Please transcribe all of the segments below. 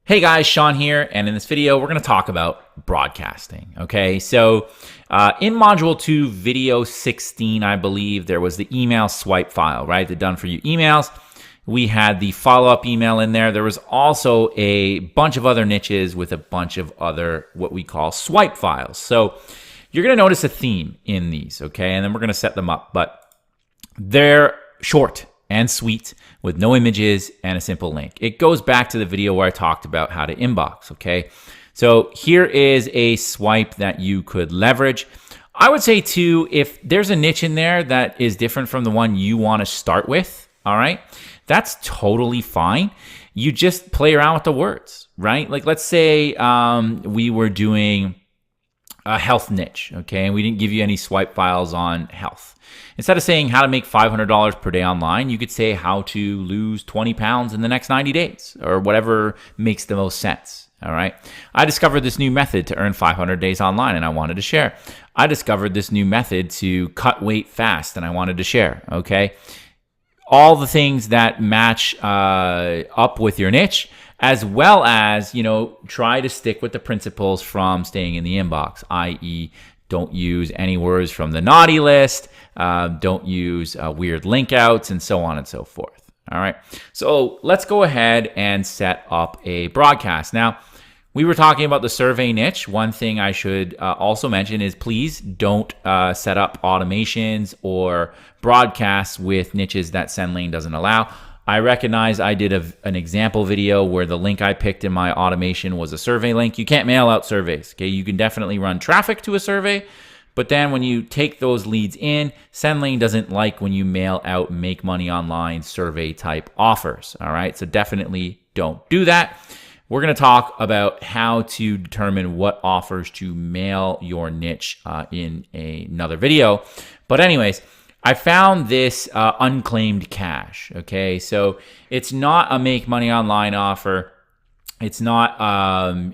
Hey guys, Sean here, and in this video, we're going to talk about broadcasting. Okay, so in Module 2, Video 16, I believe, there was the email swipe file, right? The done for you emails. We had the follow-up email in there. There was also a bunch of other niches with a bunch of other what we call swipe files. So you're going to notice a theme in these, okay? And then we're going to set them up, but they're short and sweet with no images and a simple link. It goes back to the video where I talked about how to inbox, okay? So here is a swipe that you could leverage. I would say too, if there's a niche in there that is different from the one you want to start with, all right, that's totally fine. You just play around with the words, right? Like let's say we were doing a health niche, okay? And we didn't give you any swipe files on health. Instead of saying how to make $500 per day online, you could say how to lose 20 pounds in the next 90 days or whatever makes the most sense, all right? I discovered this new method to earn 500 days online and I wanted to share. I discovered this new method to cut weight fast and I wanted to share, okay? All the things that match up with your niche, as well as, try to stick with the principles from staying in the inbox, i.e., don't use any words from the naughty list, don't use weird link outs, and so on and so forth. All right, so let's go ahead and set up a broadcast. Now, we were talking about the survey niche. One thing I should also mention is please don't set up automations or broadcasts with niches that SendLane doesn't allow. I recognize I did an example video where the link I picked in my automation was a survey link. You can't mail out surveys, okay? You can definitely run traffic to a survey, but then when you take those leads in, SendLane doesn't like when you mail out make money online survey type offers, all right? So definitely don't do that. We're going to talk about how to determine what offers to mail your niche in another video. But anyways, I found this unclaimed cash, okay? So it's not a make money online offer. It's not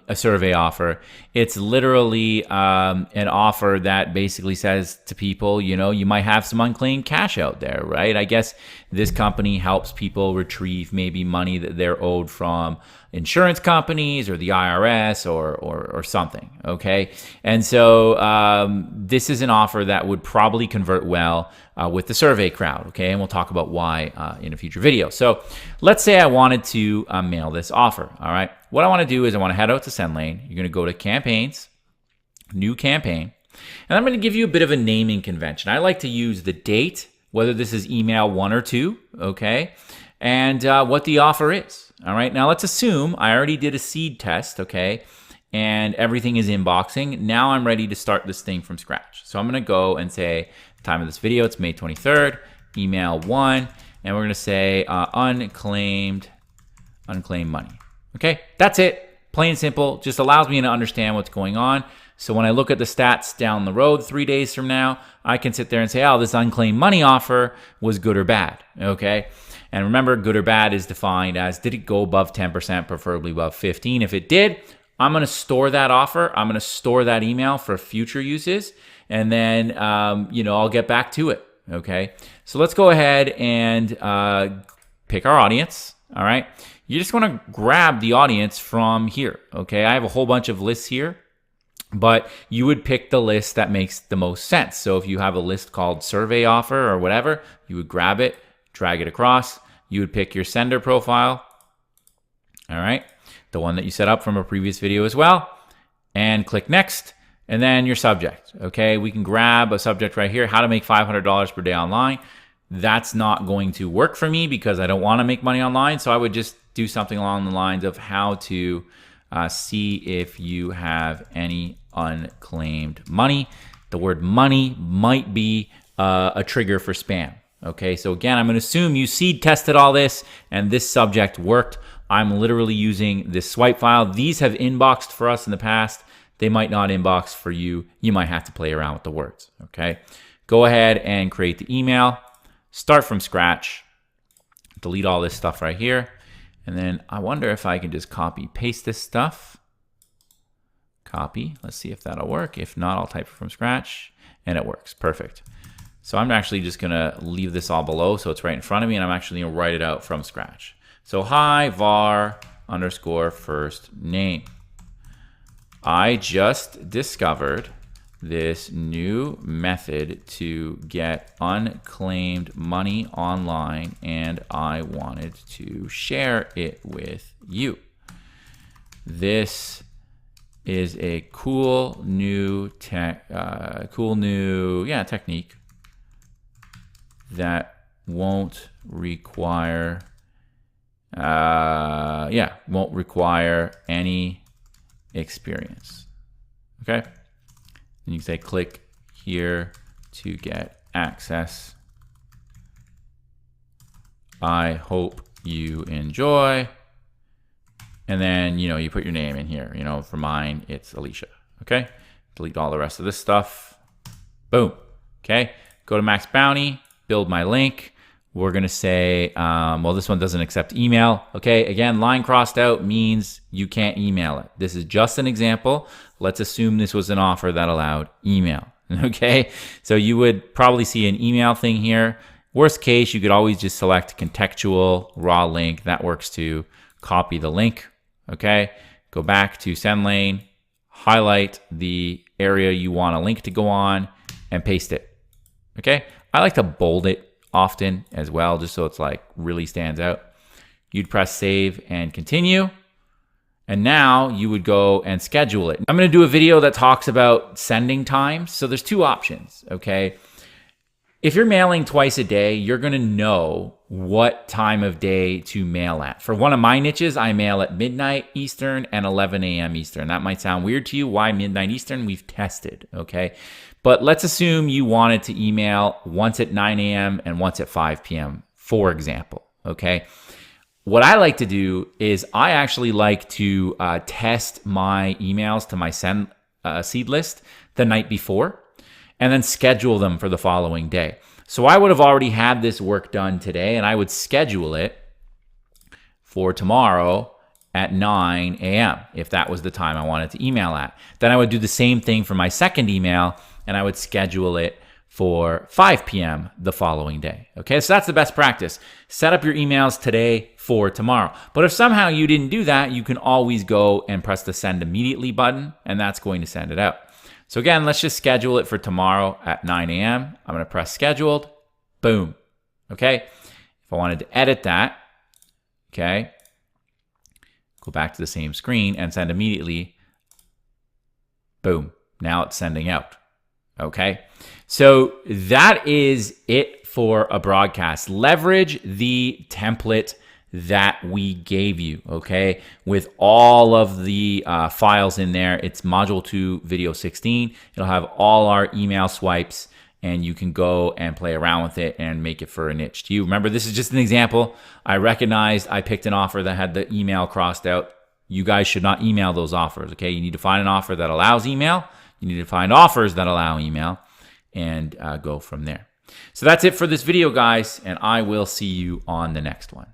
a survey offer. It's literally an offer that basically says to people, you might have some unclaimed cash out there, right? I guess this company helps people retrieve maybe money that they're owed from insurance companies or the IRS or something, okay? And so this is an offer that would probably convert well with the survey crowd, okay? And we'll talk about why in a future video. So let's say I wanted to mail this offer, all right? What I want to do is I want to head out to SendLane. You're going to go to Campaigns, New Campaign, and I'm going to give you a bit of a naming convention. I like to use the date, whether this is email 1 or 2, okay, and what the offer is, all right? Now let's assume I already did a seed test, okay, and everything is inboxing. Now I'm ready to start this thing from scratch. So I'm going to go and say, time of this video, it's May 23rd, email 1, and we're going to say unclaimed money. Okay, that's it. Plain and simple. Just allows me to understand what's going on. So when I look at the stats down the road 3 days from now, I can sit there and say, oh, this unclaimed money offer was good or bad. Okay, and remember, good or bad is defined as did it go above 10%, preferably above 15. If it did, I'm going to store that offer. I'm going to store that email for future uses, and then I'll get back to it. Okay, so let's go ahead and pick our audience. All right, you just want to grab the audience from here. Okay, I have a whole bunch of lists here, but you would pick the list that makes the most sense. So if you have a list called survey offer or whatever, you would grab it, drag it across. You would pick your sender profile. All right, the one that you set up from a previous video as well, and click next. And then your subject, okay? We can grab a subject right here, how to make $500 per day online. That's not going to work for me because I don't want to make money online. So I would just do something along the lines of how to see if you have any unclaimed money. The word money might be a trigger for spam, okay? So again, I'm going to assume you seed tested all this and this subject worked. I'm literally using this swipe file. These have inboxed for us in the past. They might not inbox for you. You might have to play around with the words, okay? Go ahead and create the email. Start from scratch. Delete all this stuff right here. And then I wonder if I can just copy paste this stuff. Copy. Let's see if that'll work. If not, I'll type it from scratch. And it works. Perfect. So I'm actually just going to leave this all below so it's right in front of me. And I'm actually going to write it out from scratch. So hi, var underscore first name. I just discovered this new method to get unclaimed money online, and I wanted to share it with you. This is a cool new technique that won't require any experience. Okay, and you can say click here to get access. I hope you enjoy. And then, you put your name in here. For mine, it's Alicia. Okay, delete all the rest of this stuff. Boom. Okay, go to max bounty, build my link. We're gonna say, well, this one doesn't accept email. Okay, again, line crossed out means you can't email it. This is just an example. Let's assume this was an offer that allowed email. Okay, so you would probably see an email thing here. Worst case, you could always just select contextual raw link. That works too. Copy the link. Okay, go back to send lane, highlight the area you want a link to go on, and paste it. Okay, I like to bold it often as well, just so it's like really stands out. You'd press save and continue. And now you would go and schedule it. I'm going to do a video that talks about sending times. So there's two options, okay? If you're mailing twice a day, you're going to know what time of day to mail at. For one of my niches, I mail at midnight Eastern and 11 a.m. Eastern. That might sound weird to you. Why midnight Eastern? We've tested, okay? But let's assume you wanted to email once at 9 a.m. and once at 5 p.m., for example, okay? What I like to do is I actually like to test my emails to my send seed list the night before, and then schedule them for the following day. So I would have already had this work done today, and I would schedule it for tomorrow at 9 a.m. if that was the time I wanted to email at. Then I would do the same thing for my second email, and I would schedule it for 5 p.m. the following day. Okay, so that's the best practice. Set up your emails today for tomorrow. But if somehow you didn't do that, you can always go and press the send immediately button, and that's going to send it out. So again, let's just schedule it for tomorrow at 9 a.m. I'm going to press scheduled. Boom. Okay. If I wanted to edit that, okay, go back to the same screen and send immediately. Boom. Now it's sending out. Okay. So that is it for a broadcast. Leverage the template that we gave you, okay, with all of the files in there. It's module 2 video 16. It'll have all our email swipes, and you can go and play around with it and make it for a niche to you. Remember, this is just an example. I recognized I picked an offer that had the email crossed out. You guys should not email those offers, okay? You need to find an offer that allows email. You need to find offers that allow email, and go from there. So that's it for this video, guys, and I will see you on the next one.